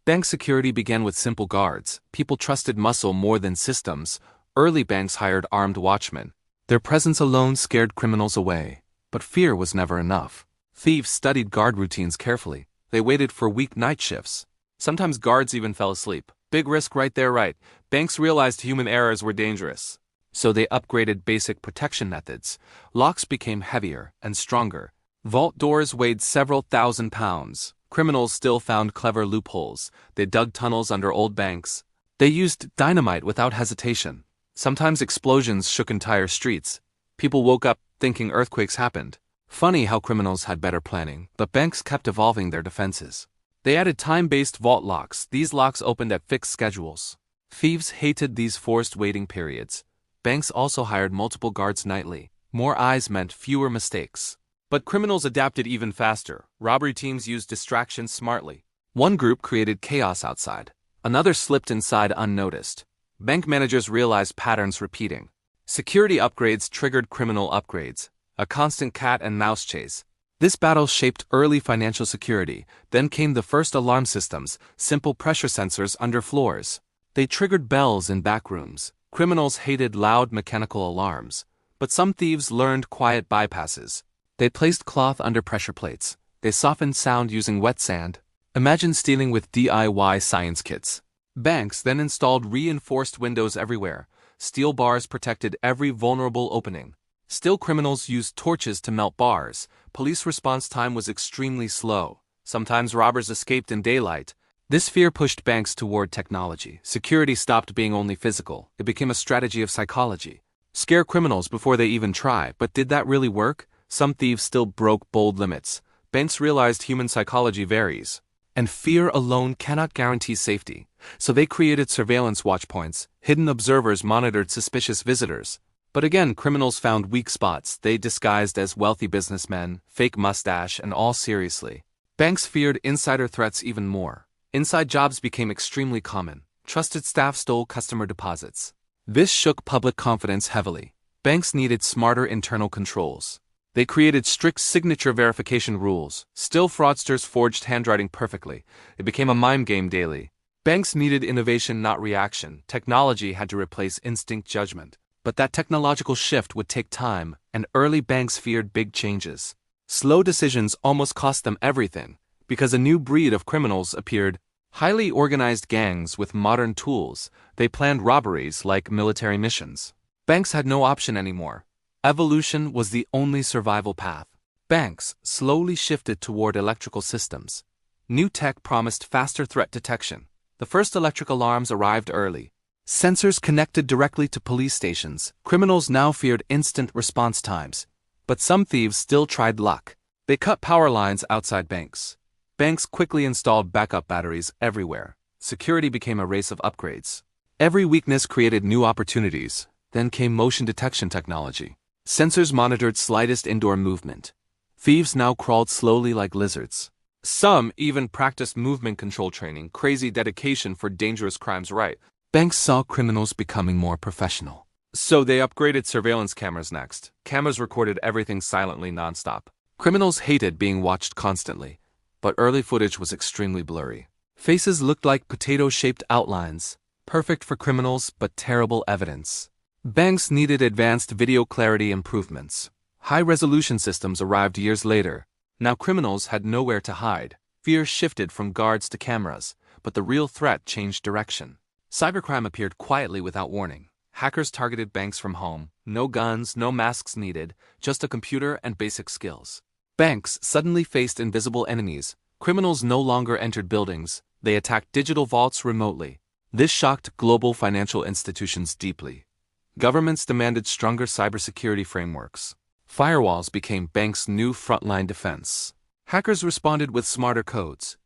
Bank security began with simple guards. People trusted muscle more than systems. Early banks hired armed watchmen. Their presence alone scared criminals away. But fear was never enough. Thieves studied guard routines carefully. They waited for weak night shifts. Sometimes guards even fell asleep. Big risk right there, right? Banks realized human errors were dangerous. So they upgraded basic protection methods. Locks became heavier and stronger. Vault doors weighed several thousand pounds. Criminals still found clever loopholes. They dug tunnels under old banks. They used dynamite without hesitation. Sometimes explosions shook entire streets. People woke up thinking earthquakes happened. Funny how criminals had better planning, but banks kept evolving their defenses. They added time-based vault locks. These locks opened at fixed schedules. Thieves hated these forced waiting periods. Banks also hired multiple guards nightly. More eyes meant fewer mistakes. But criminals adapted even faster. Robbery teams used distractions smartly. One group created chaos outside. Another slipped inside unnoticed. Bank managers realized patterns repeating. Security upgrades triggered criminal upgrades. A constant cat-and-mouse chase. This battle shaped early financial security. Then came the first alarm systems, simple pressure sensors under floors. They triggered bells in back rooms. Criminals hated loud mechanical alarms. But some thieves learned quiet bypasses. They placed cloth under pressure plates. They softened sound using wet sand. Imagine stealing with DIY science kits. Banks then installed reinforced windows everywhere. Steel bars protected every vulnerable opening. Still, criminals used torches to melt bars. Police response time was extremely slow. Sometimes robbers escaped in daylight. This fear pushed banks toward technology. Security stopped being only physical. It became a strategy of psychology. Scare criminals before they even try. But did that really work? Some thieves still broke bold limits. Banks realized human psychology varies. And fear alone cannot guarantee safety. So they created surveillance watchpoints. Hidden observers monitored suspicious visitors. But again, criminals found weak spots. They disguised as wealthy businessmen, fake mustache, and all seriously. Banks feared insider threats even more. Inside jobs became extremely common. Trusted staff stole customer deposits. This shook public confidence heavily. Banks needed smarter internal controls. They created strict signature verification rules. Still, fraudsters forged handwriting perfectly. It became a mime game daily. Banks needed innovation, not reaction. Technology had to replace instinct judgment. But that technological shift would take time, and early banks feared big changes. Slow decisions almost cost them everything, because a new breed of criminals appeared. Highly organized gangs with modern tools. They planned robberies like military missions. Banks had no option anymore. Evolution was the only survival path. Banks slowly shifted toward electrical systems. New tech promised faster threat detection. The first electric alarms arrived early. Sensors connected directly to police stations. Criminals now feared instant response times. But some thieves still tried luck. They cut power lines outside banks. Banks quickly installed backup batteries everywhere. Security became a race of upgrades. Every weakness created new opportunities. Then came motion detection technology. Sensors monitored slightest indoor movement. Thieves now crawled slowly like lizards. Some even practiced movement control training, crazy dedication for dangerous crimes, right? Banks saw criminals becoming more professional. So they upgraded surveillance cameras next. Cameras recorded everything silently nonstop. Criminals hated being watched constantly, but early footage was extremely blurry. Faces looked like potato-shaped outlines, perfect for criminals but terrible evidence. Banks needed advanced video clarity improvements. High-resolution systems arrived years later. Now criminals had nowhere to hide. Fear shifted from guards to cameras, but the real threat changed direction. Cybercrime appeared quietly without warning. Hackers targeted banks from home. No guns, no masks needed, just a computer and basic skills. Banks suddenly faced invisible enemies. Criminals no longer entered buildings. They attacked digital vaults remotely. This shocked global financial institutions deeply. Governments demanded stronger cybersecurity frameworks. Firewalls became banks' new frontline defense. Hackers responded with smarter codes.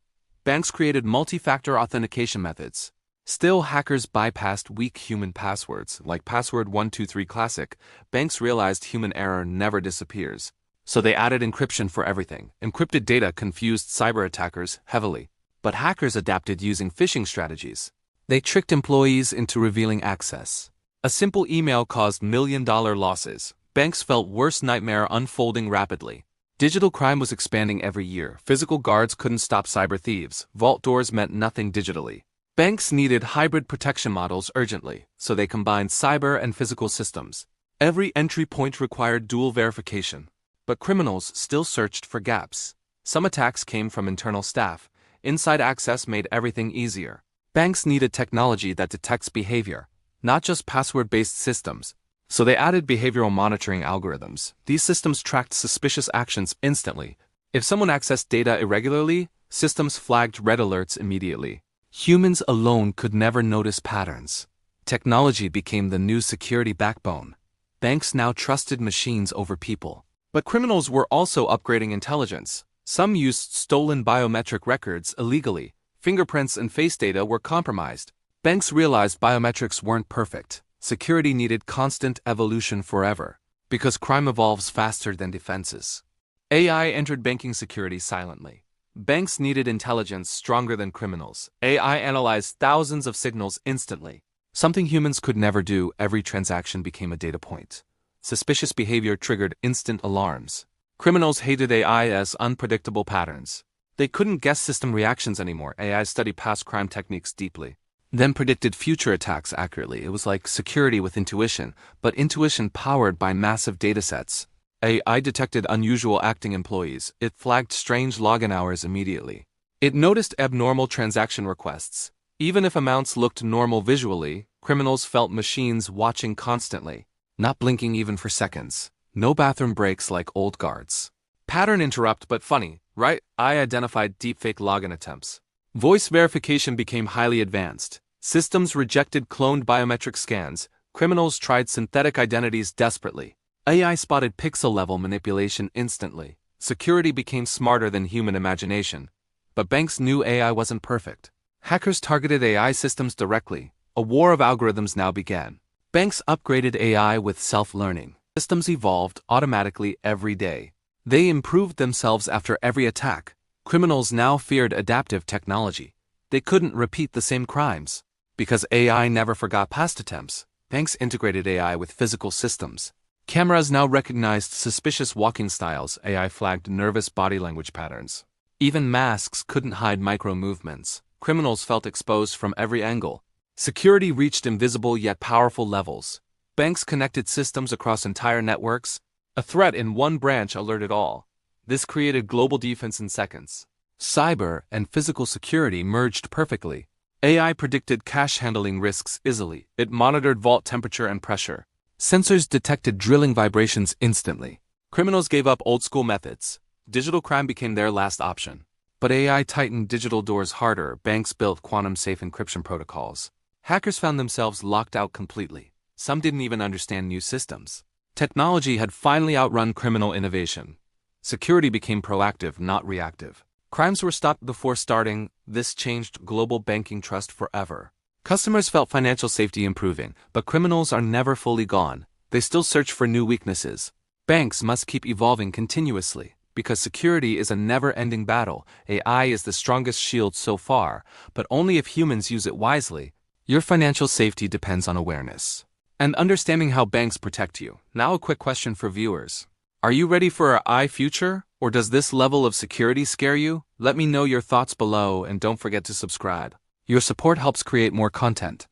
Banks created multi-factor authentication methods. Still, hackers bypassed weak human passwords, like password 123 classic. Banks realized human error never disappears. So they added encryption for everything. Encrypted data confused cyber attackers heavily. But hackers adapted using phishing strategies. They tricked employees into revealing access. A simple email caused million-dollar losses. Banks felt worse nightmare unfolding rapidly. Digital crime was expanding every year. Physical guards couldn't stop cyber thieves. Vault doors meant nothing digitally. Banks needed hybrid protection models urgently, so they combined cyber and physical systems. Every entry point required dual verification. But criminals still searched for gaps. Some attacks came from internal staff. Inside access made everything easier. Banks needed technology that detects behavior, not just password-based systems. So they added behavioral monitoring algorithms. These systems tracked suspicious actions instantly. If someone accessed data irregularly, systems flagged red alerts immediately. Humans alone could never notice patterns. Technology became the new security backbone. Banks now trusted machines over people. But criminals were also upgrading intelligence. Some used stolen biometric records illegally. Fingerprints and face data were compromised. Banks realized biometrics weren't perfect. Security needed constant evolution forever, because crime evolves faster than defenses. AI entered banking security silently. Banks needed intelligence stronger than criminals. AI analyzed thousands of signals instantly. Something humans could never do. Every transaction became a data point. Suspicious behavior triggered instant alarms. Criminals hated AI as unpredictable patterns. They couldn't guess system reactions anymore. AI studied past crime techniques deeply, then predicted future attacks accurately. It was like security with intuition, but intuition powered by massive datasets. AI detected unusual acting employees. It flagged strange login hours immediately. It noticed abnormal transaction requests. Even if amounts looked normal visually, criminals felt machines watching constantly, not blinking even for seconds. No bathroom breaks like old guards. Pattern interrupt, but funny, right? I identified deepfake login attempts. Voice verification became highly advanced. Systems rejected cloned biometric scans. Criminals tried synthetic identities desperately. AI spotted pixel-level manipulation instantly. Security became smarter than human imagination. But banks knew AI wasn't perfect. Hackers targeted AI systems directly. A war of algorithms now began. Banks upgraded AI with self-learning. Systems evolved automatically every day. They improved themselves after every attack. Criminals now feared adaptive technology. They couldn't repeat the same crimes. Because AI never forgot past attempts, banks integrated AI with physical systems. Cameras now recognized suspicious walking styles. AI flagged nervous body language patterns. Even masks couldn't hide micro-movements. Criminals felt exposed from every angle. Security reached invisible yet powerful levels. Banks connected systems across entire networks. A threat in one branch alerted all. This created global defense in seconds. Cyber and physical security merged perfectly. AI predicted cash handling risks easily. It monitored vault temperature and pressure. Sensors detected drilling vibrations instantly. Criminals gave up old-school methods. Digital crime became their last option. But AI tightened digital doors harder. Banks built quantum-safe encryption protocols. Hackers found themselves locked out completely. Some didn't even understand new systems. Technology had finally outrun criminal innovation. Security became proactive, not reactive. Crimes were stopped before starting. This changed global banking trust forever. Customers felt financial safety improving, but criminals are never fully gone. They still search for new weaknesses. Banks must keep evolving continuously, because security is a never-ending battle. AI is the strongest shield so far, but only if humans use it wisely. Your financial safety depends on awareness and understanding how banks protect you. Now a quick question for viewers. Are you ready for our AI future? Or does this level of security scare you? Let me know your thoughts below and don't forget to subscribe. Your support helps create more content.